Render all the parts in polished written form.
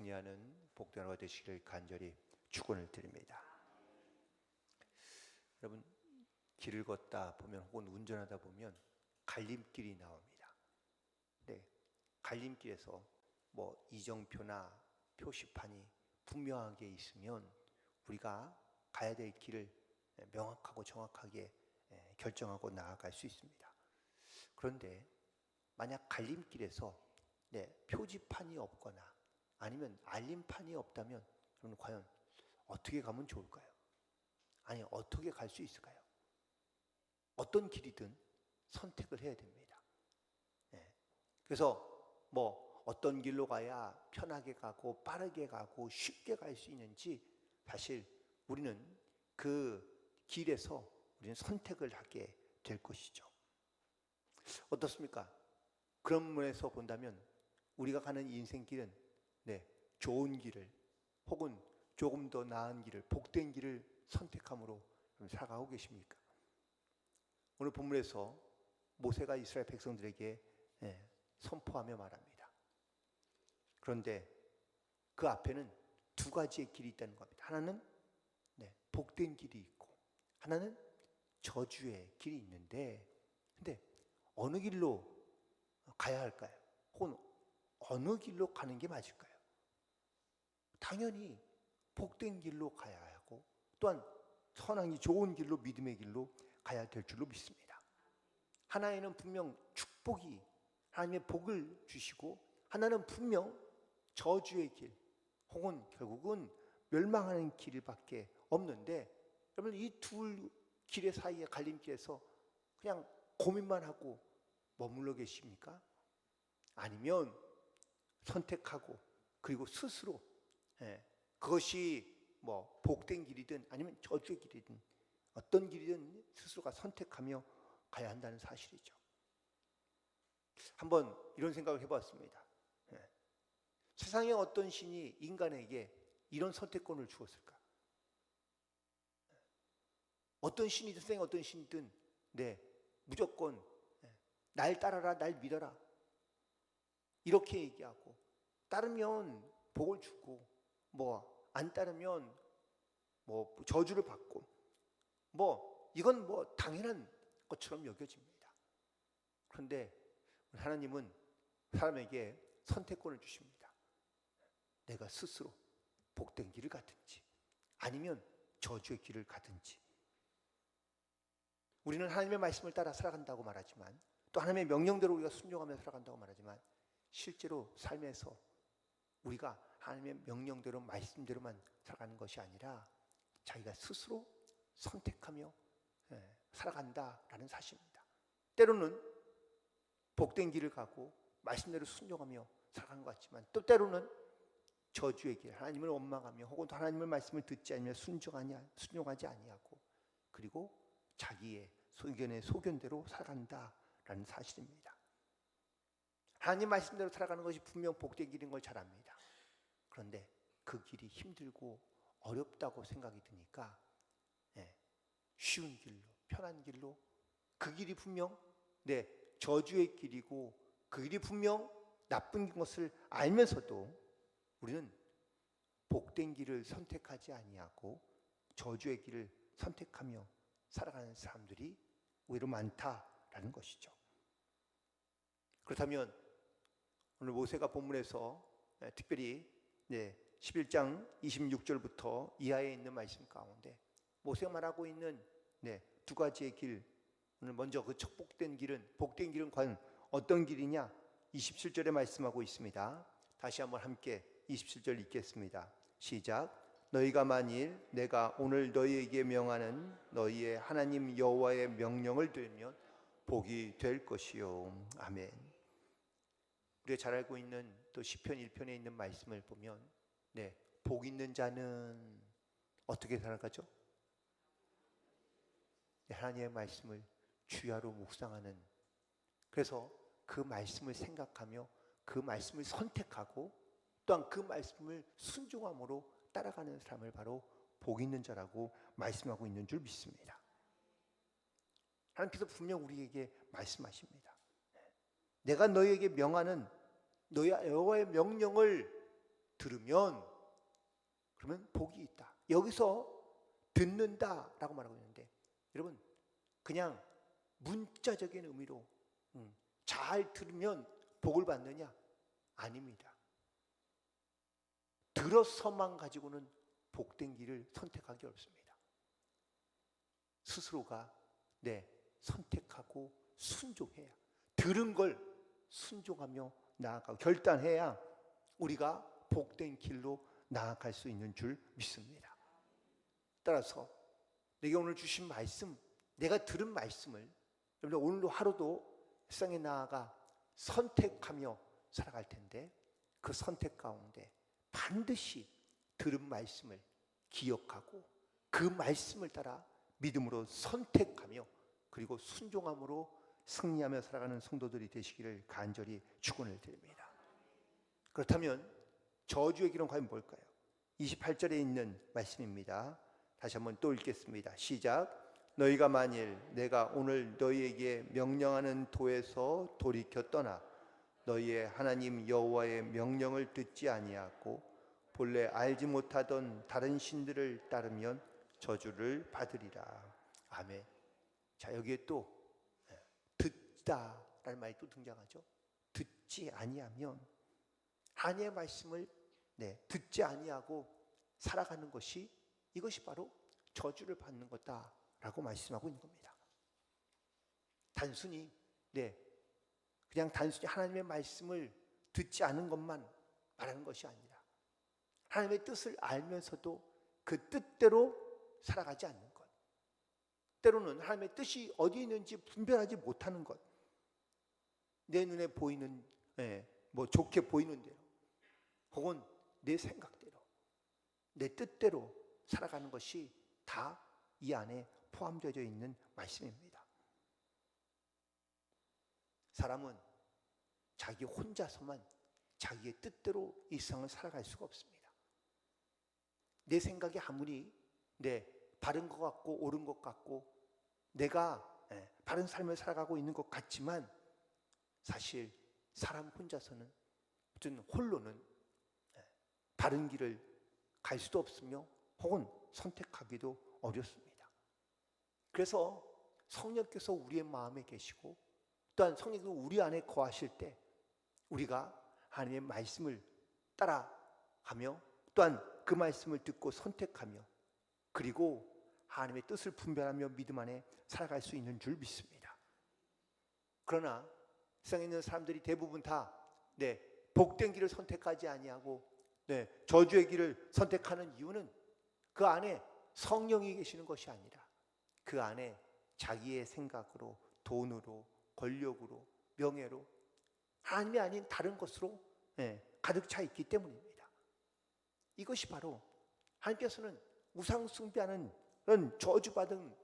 승리하는 복된 하루가 되시길 간절히 축원을 드립니다. 여러분, 길을 걷다 보면 혹은 운전하다 보면 갈림길이 나옵니다. 네, 갈림길에서 뭐 이정표나 표시판이 분명하게 있으면 우리가 가야 될 길을 명확하고 정확하게 결정하고 나아갈 수 있습니다. 그런데 만약 갈림길에서 표지판이 없거나 아니면 알림판이 없다면 여러분 과연 어떻게 가면 좋을까요? 아니, 어떻게 갈 수 있을까요? 어떤 길이든 선택을 해야 됩니다. 그래서 뭐 어떤 길로 가야 편하게 가고 빠르게 가고 쉽게 갈 수 있는지 사실 우리는 그 길에서 우리는 선택을 하게 될 것이죠. 어떻습니까? 그런 면에서 본다면 우리가 가는 인생길은 좋은 길을 혹은 조금 더 나은 길을, 복된 길을 선택함으로 살아가고 계십니까? 오늘 본문에서 모세가 이스라엘 백성들에게 선포하며 말합니다. 그런데 그 앞에는 두 가지의 길이 있다는 겁니다. 하나는 복된 길이 있고 하나는 저주의 길이 있는데, 근데 어느 길로 가야 할까요? 혹은 어느 길로 가는 게 맞을까요? 당연히 복된 길로 가야 하고 또한 선하기 좋은 길로, 믿음의 길로 가야 될 줄로 믿습니다. 하나에는 분명 축복이, 하나님의 복을 주시고 하나는 분명 저주의 길 혹은 결국은 멸망하는 길밖에 없는데, 여러분 이 둘 길의 사이에 갈림길에서 그냥 고민만 하고 머물러 계십니까? 아니면 선택하고 그리고 스스로 그것이 뭐 복된 길이든 아니면 저주의 길이든 어떤 길이든 스스로가 선택하며 가야 한다는 사실이죠. 한번 이런 생각을 해봤습니다. 세상에 어떤 신이 인간에게 이런 선택권을 주었을까? 어떤 신이든 세상에 어떤 신이든 무조건 날 따라라, 날 믿어라 이렇게 얘기하고, 따르면 복을 주고 뭐 안 따르면 뭐 저주를 받고, 뭐 이건 뭐 당연한 것처럼 여겨집니다. 그런데 하나님은 사람에게 선택권을 주십니다. 내가 스스로 복된 길을 가든지 아니면 저주의 길을 가든지. 우리는 하나님의 말씀을 따라 살아간다고 말하지만, 또 하나님의 명령대로 우리가 순종하며 살아간다고 말하지만, 실제로 삶에서 우리가 하나님의 명령대로 말씀대로만 살아가는 것이 아니라 자기가 스스로 선택하며 살아간다라는 사실입니다. 때로는 복된 길을 가고 말씀대로 순종하며 살아가는 것 같지만, 또 때로는 저주의 길, 하나님을 원망하며 혹은 하나님의 말씀을 듣지 않으며 순종하지 아니하고 그리고 자기의 의견의 소견대로 살아간다라는 사실입니다. 하나님 말씀대로 살아가는 것이 분명 복된 길인 걸 잘 압니다. 그런데 그 길이 힘들고 어렵다고 생각이 드니까 쉬운 길로, 편한 길로, 그 길이 분명 저주의 길이고 그 길이 분명 나쁜 것을 알면서도 우리는 복된 길을 선택하지 아니하고 저주의 길을 선택하며 살아가는 사람들이 오히려 많다라는 것이죠. 그렇다면 오늘 모세가 본문에서 특별히 11장 26절부터 이하에 있는 말씀 가운데 모세가 말하고 있는 두 가지의 길, 오늘 먼저 그 축복된 길은, 복된 길은 과연 어떤 길이냐? 27절에 말씀하고 있습니다. 다시 한번 함께 27절 읽겠습니다. 시작. 너희가 만일 내가 오늘 너희에게 명하는 너희의 하나님 여호와의 명령을 들으면 복이 될 것이요. 아멘. 우리가 잘 알고 있는 또 시편 1편에 있는 말씀을 보면 복 있는 자는 어떻게 살아가죠? 하나님의 말씀을 주야로 묵상하는, 그래서 그 말씀을 생각하며 그 말씀을 선택하고 또한 그 말씀을 순종함으로 따라가는 사람을 바로 복 있는 자라고 말씀하고 있는 줄 믿습니다. 하나님께서 분명 우리에게 말씀하십니다. 내가 너희에게 명하는 너희 여호와의 명령을 들으면 그러면 복이 있다. 여기서 듣는다라고 말하고 있는데 여러분 그냥 문자적인 의미로 잘 들으면 복을 받느냐? 아닙니다. 들어서만 가지고는 복된 길을 선택하기 어렵습니다. 스스로가 선택하고 순종해야, 들은 걸 순종하며 나아가고 결단해야 우리가 복된 길로 나아갈 수 있는 줄 믿습니다. 따라서 내게 오늘 주신 말씀, 내가 들은 말씀을 여러분 오늘도 하루도 세상에 나아가 선택하며 살아갈 텐데 그 선택 가운데 반드시 들은 말씀을 기억하고 그 말씀을 따라 믿음으로 선택하며 그리고 순종함으로 승리하며 살아가는 성도들이 되시기를 간절히 축원을 드립니다. 그렇다면 저주의 길은 과연 뭘까요? 28절에 있는 말씀입니다. 다시 한번 또 읽겠습니다. 시작. 너희가 만일 내가 오늘 너희에게 명령하는 도에서 돌이켜 떠나 너희의 하나님 여호와의 명령을 듣지 아니하고 본래 알지 못하던 다른 신들을 따르면 저주를 받으리라. 아멘. 자, 여기에 또 듣다라는 말이 또 등장하죠. 듣지 아니하면 하나님의 말씀을 듣지 아니하고 살아가는 것이 이것이 바로 저주를 받는 거다라고 말씀하고 있는 겁니다. 단순히 그냥 단순히 하나님의 말씀을 듣지 않은 것만 말하는 것이 아니라 하나님의 뜻을 알면서도 그 뜻대로 살아가지 않는 것, 때로는 하나님의 뜻이 어디 있는지 분별하지 못하는 것, 내 눈에 보이는 좋게 보이는 대로 혹은 내 생각대로 내 뜻대로 살아가는 것이 다 이 안에 포함되어 있는 말씀입니다. 사람은 자기 혼자서만 자기의 뜻대로 이 세상을 살아갈 수가 없습니다. 내 생각이 아무리 바른 것 같고 옳은 것 같고 내가 바른 삶을 살아가고 있는 것 같지만 사실 사람 혼자서는 어떤 홀로는 바른 길을 갈 수도 없으며 혹은 선택하기도 어렵습니다. 그래서 성령께서 우리의 마음에 계시고 또한 성령께서 우리 안에 거하실 때 우리가 하나님의 말씀을 따라가며 또한 그 말씀을 듣고 선택하며 그리고 하나님의 뜻을 분별하며 믿음 안에 살아갈 수 있는 줄 믿습니다. 그러나 세상에 있는 사람들이 대부분 다 복된 길을 선택하지 아니하고 저주의 길을 선택하는 이유는 그 안에 성령이 계시는 것이 아니라 그 안에 자기의 생각으로 돈으로 권력으로 명예로 하나님이 아닌 다른 것으로 가득 차 있기 때문입니다. 이것이 바로 하나님께서는 우상 숭배하는 그런 저주받은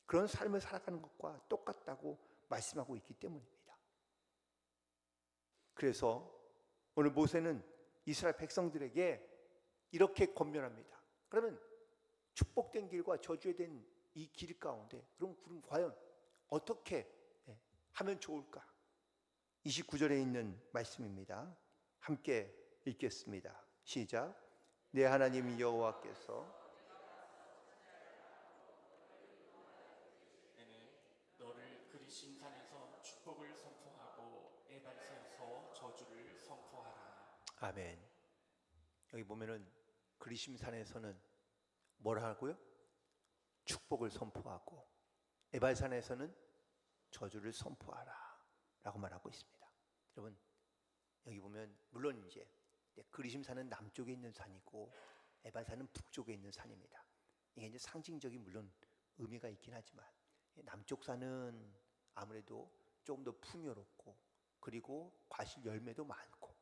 그런 삶을 살아가는 것과 똑같다고 말씀하고 있기 때문입니다. 그래서 오늘 모세는 이스라엘 백성들에게 이렇게 권면합니다. 그러면 축복된 길과 저주에 된 이 길 가운데 그럼 과연 어떻게 하면 좋을까? 29절에 있는 말씀입니다. 함께 읽겠습니다. 시작. 내 하나님 여호와께서 너를 그리신 산에서 축복을 선포하고 에발산에서 저주를 선포하라. 아멘. 여기 보면은 그리심 산에서는 뭘 하고요? 축복을 선포하고 에발산에서는 저주를 선포하라 라고 말하고 있습니다. 여러분 여기 보면 물론 이제 그리심 산은 남쪽에 있는 산이고 에발산은 북쪽에 있는 산입니다. 이게 이제 상징적인 물론 의미가 있긴 하지만 남쪽 산은 아무래도 조금 더 풍요롭고 그리고 과실 열매도 많고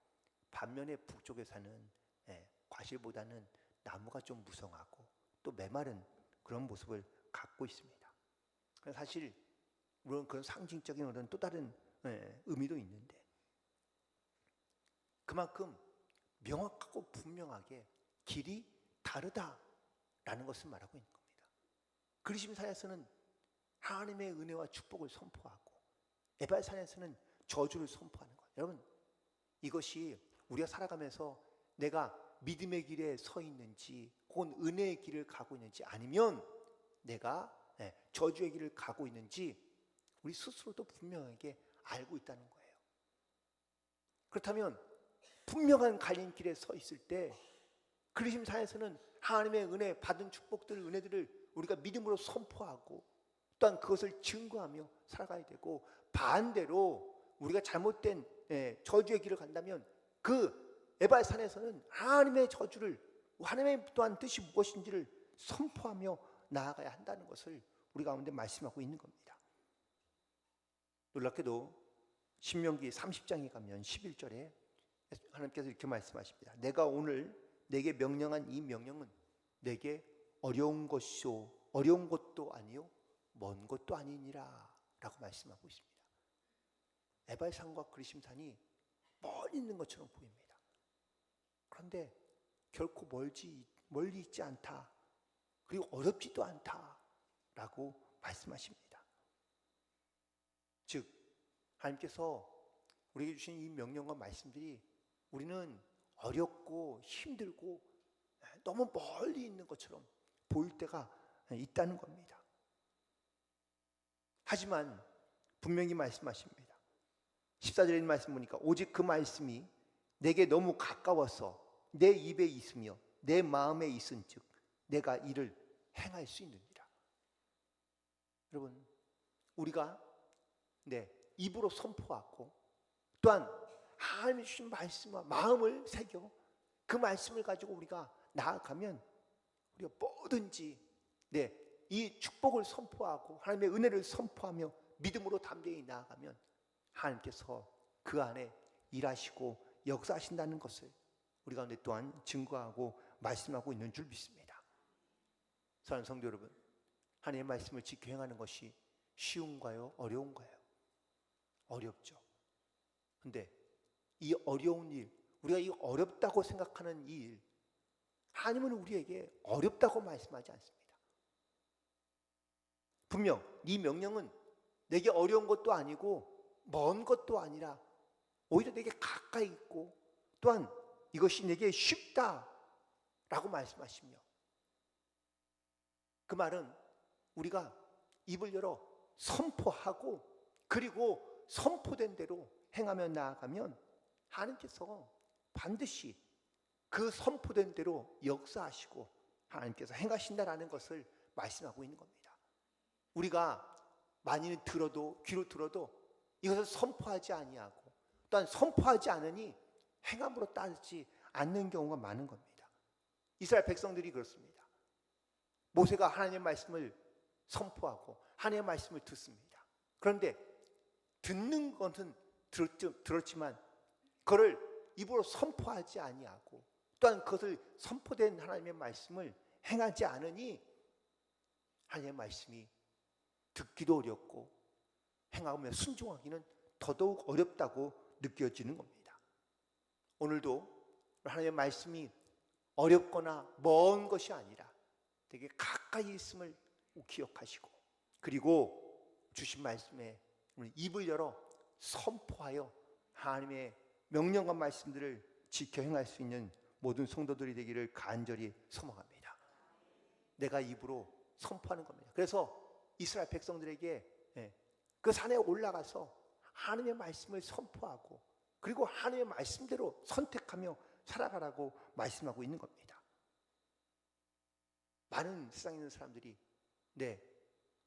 반면에 북쪽의 산은 과실보다는 나무가 좀 무성하고 또 메마른 그런 모습을 갖고 있습니다. 사실 물론 그런 상징적인 어떤 또 다른 의미도 있는데 그만큼 명확하고 분명하게 길이 다르다라는 것을 말하고 있는 겁니다. 그리심산에서는 하나님의 은혜와 축복을 선포하고 에발산에서는 저주를 선포하는 거예요. 여러분 이것이 우리가 살아가면서 내가 믿음의 길에 서 있는지 혹은 은혜의 길을 가고 있는지 아니면 내가 저주의 길을 가고 있는지 우리 스스로도 분명하게 알고 있다는 거예요. 그렇다면 분명한 갈림길에 서 있을 때 그리심산에서는 하나님의 은혜 받은 축복들, 은혜들을 우리가 믿음으로 선포하고 또한 그것을 증거하며 살아가야 되고, 반대로 우리가 잘못된 저주의 길을 간다면 그 에발산에서는 하나님의 저주를, 하나님의 또한 뜻이 무엇인지를 선포하며 나아가야 한다는 것을 우리 가운데 말씀하고 있는 겁니다. 놀랍게도 신명기 30장에 가면 11절에 하나님께서 이렇게 말씀하십니다. 내가 오늘 내게 명령한 이 명령은 내게 어려운 것도 아니요 먼 것도 아니니라 라고 말씀하고 있습니다. 에발산과 그리심산이 멀리 있는 것처럼 보입니다. 그런데 결코 멀리 있지 않다, 그리고 어렵지도 않다라고 말씀하십니다. 즉 하나님께서 우리에게 주신 이 명령과 말씀들이 우리는 어렵고 힘들고 너무 멀리 있는 것처럼 보일 때가 있다는 겁니다. 하지만 분명히 말씀하십니다. 14절에 있는 말씀 보니까 오직 그 말씀이 내게 너무 가까워서 내 입에 있으며 내 마음에 있은즉 내가 이를 행할 수 있느니라. 여러분, 우리가 입으로 선포하고 또한 하나님이 주신 말씀과 마음을 새겨 그 말씀을 가지고 우리가 나아가면 우리가 뭐든지 이 축복을 선포하고 하나님의 은혜를 선포하며 믿음으로 담대히 나아가면 하나님께서 그 안에 일하시고 역사하신다는 것을 우리 가운데 또한 증거하고 말씀하고 있는 줄 믿습니다. 사랑하는 성도 여러분, 하나님의 말씀을 지켜 행하는 것이 쉬운가요? 어려운가요? 어렵죠. 근데 이 어려운 일, 우리가 이 어렵다고 생각하는 이 일, 하나님은 우리에게 어렵다고 말씀하지 않습니다. 분명 이 명령은 내게 어려운 것도 아니고 먼 것도 아니라 오히려 내게 가까이 있고 또한 이것이 내게 쉽다라고 말씀하시며, 그 말은 우리가 입을 열어 선포하고 그리고 선포된 대로 행하며 나아가면 하나님께서 반드시 그 선포된 대로 역사하시고 하나님께서 행하신다라는 것을 말씀하고 있는 겁니다. 우리가 많이 들어도, 귀로 들어도 이것을 선포하지 아니하고 또한 선포하지 않으니 행함으로 따르지 않는 경우가 많은 겁니다. 이스라엘 백성들이 그렇습니다. 모세가 하나님의 말씀을 선포하고 하나님의 말씀을 듣습니다. 그런데 듣는 것은 들었지만 그를 입으로 선포하지 아니하고 또한 그것을 선포된 하나님의 말씀을 행하지 않으니 하나님의 말씀이 듣기도 어렵고 행하며 순종하기는 더더욱 어렵다고 느껴지는 겁니다. 오늘도 하나님의 말씀이 어렵거나 먼 것이 아니라 되게 가까이 있음을 기억하시고, 그리고 주신 말씀에 입을 열어 선포하여 하나님의 명령과 말씀들을 지켜 행할 수 있는 모든 성도들이 되기를 간절히 소망합니다. 내가 입으로 선포하는 겁니다. 그래서 이스라엘 백성들에게 그 산에 올라가서 하나님의 말씀을 선포하고 그리고 하나님의 말씀대로 선택하며 살아가라고 말씀하고 있는 겁니다. 많은 세상에 있는 사람들이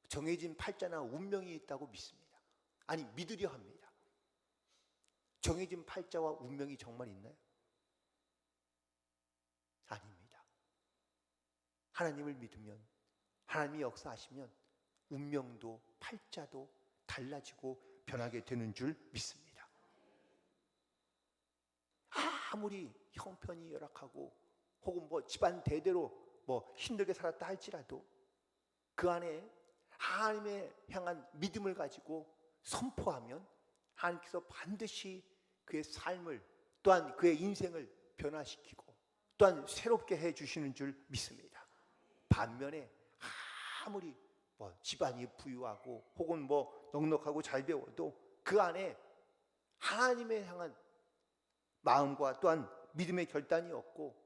정해진 팔자나 운명이 있다고 믿습니다. 아니, 믿으려 합니다. 정해진 팔자와 운명이 정말 있나요? 아닙니다. 하나님을 믿으면, 하나님이 역사하시면 운명도 팔자도 달라지고 변하게 되는 줄 믿습니다. 아무리 형편이 열악하고 혹은 집안 대대로 힘들게 살았다 할지라도 그 안에 하나님의 향한 믿음을 가지고 선포하면 하나님께서 반드시 그의 삶을 또한 그의 인생을 변화시키고 또한 새롭게 해주시는 줄 믿습니다. 반면에 아무리 집안이 부유하고 혹은 넉넉하고 잘 배워도 그 안에 하나님의 향한 마음과 또한 믿음의 결단이 없고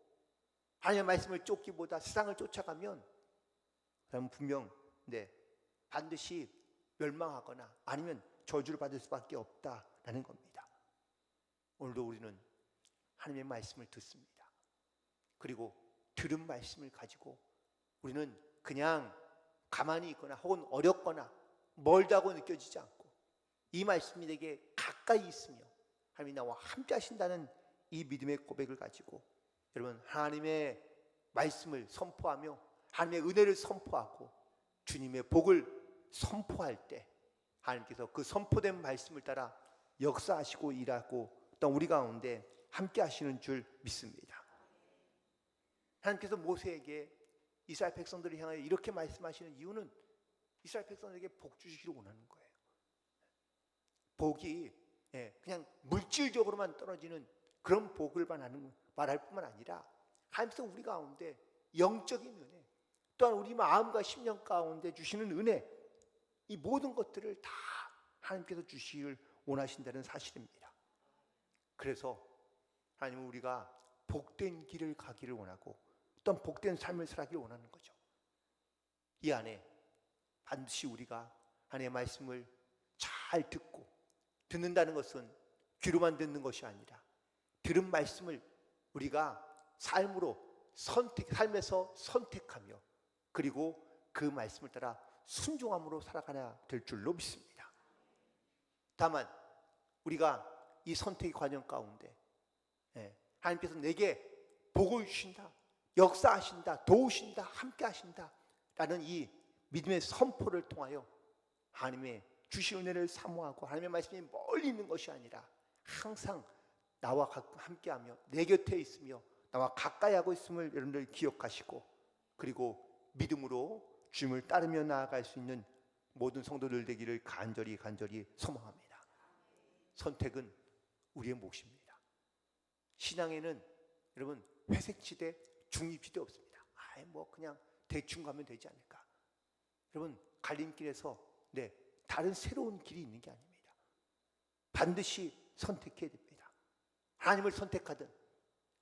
하나님의 말씀을 쫓기보다 세상을 쫓아가면 그러면 분명 반드시 멸망하거나 아니면 저주를 받을 수밖에 없다라는 겁니다. 오늘도 우리는 하나님의 말씀을 듣습니다. 그리고 들은 말씀을 가지고 우리는 그냥 가만히 있거나 혹은 어렵거나 멀다고 느껴지지 않고 이 말씀이 내게 가까이 있으며 하나님이 나와 함께 하신다는 이 믿음의 고백을 가지고 여러분 하나님의 말씀을 선포하며 하나님의 은혜를 선포하고 주님의 복을 선포할 때 하나님께서 그 선포된 말씀을 따라 역사하시고 일하고 또 우리 가운데 함께 하시는 줄 믿습니다. 하나님께서 모세에게 이스라엘 백성들을 향하여 이렇게 말씀하시는 이유는 이스라엘 백성들에게 복 주시기를 원하는 거예요. 복이 그냥 물질적으로만 떨어지는 그런 복을 말할 뿐만 아니라 하나님께서 우리 가운데 영적인 은혜 또한 우리 마음과 심령 가운데 주시는 은혜 이 모든 것들을 다 하나님께서 주시길 원하신다는 사실입니다. 그래서 하나님은 우리가 복된 길을 가기를 원하고 또한 복된 삶을 살기를 원하는 거죠. 이 안에 반드시 우리가 하나님의 말씀을 잘 듣고 듣는다는 것은 귀로만 듣는 것이 아니라 들은 말씀을 우리가 삶에서 선택하며 그리고 그 말씀을 따라 순종함으로 살아가야 될 줄로 믿습니다. 다만 우리가 이 선택의 과정 가운데 하나님께서 내게 복을 주신다, 역사하신다, 도우신다, 함께 하신다 라는 이 믿음의 선포를 통하여 하나님의 주신 은혜를 사모하고 하나님의 말씀이 멀리 있는 것이 아니라 항상 나와 함께하며 내 곁에 있으며 나와 가까이 하고 있음을 여러분들 기억하시고 그리고 믿음으로 주님을 따르며 나아갈 수 있는 모든 성도들 되기를 간절히 소망합니다. 선택은 우리의 몫입니다. 신앙에는 여러분 회색지대, 중립지대 없습니다. 그냥 대충 가면 되지 않을까. 여러분 갈림길에서 다른 새로운 길이 있는 게 아닙니다. 반드시 선택해야 됩니다. 하나님을 선택하든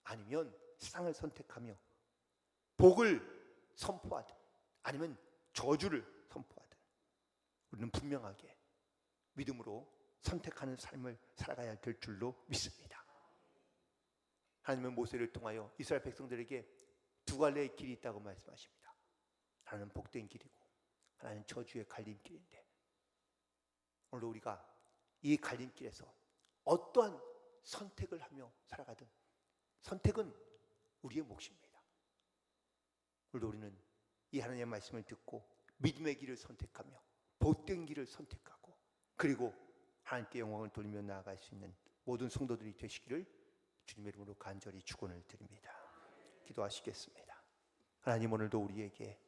아니면 세상을 선택하며 복을 선포하든 아니면 저주를 선포하든 우리는 분명하게 믿음으로 선택하는 삶을 살아가야 될 줄로 믿습니다. 하나님은 모세를 통하여 이스라엘 백성들에게 두 갈래의 길이 있다고 말씀하십니다. 하나는 복된 길이고 하나는 저주의 갈림길인데 오늘 우리가 이 갈림길에서 어떠한 선택을 하며 살아가든 선택은 우리의 몫입니다. 오늘도 우리는 이 하나님의 말씀을 듣고 믿음의 길을 선택하며 복된 길을 선택하고 그리고 하나님께 영광을 돌리며 나아갈 수 있는 모든 성도들이 되시기를 주님의 이름으로 간절히 축원을 드립니다. 기도하시겠습니다. 하나님 오늘도 우리에게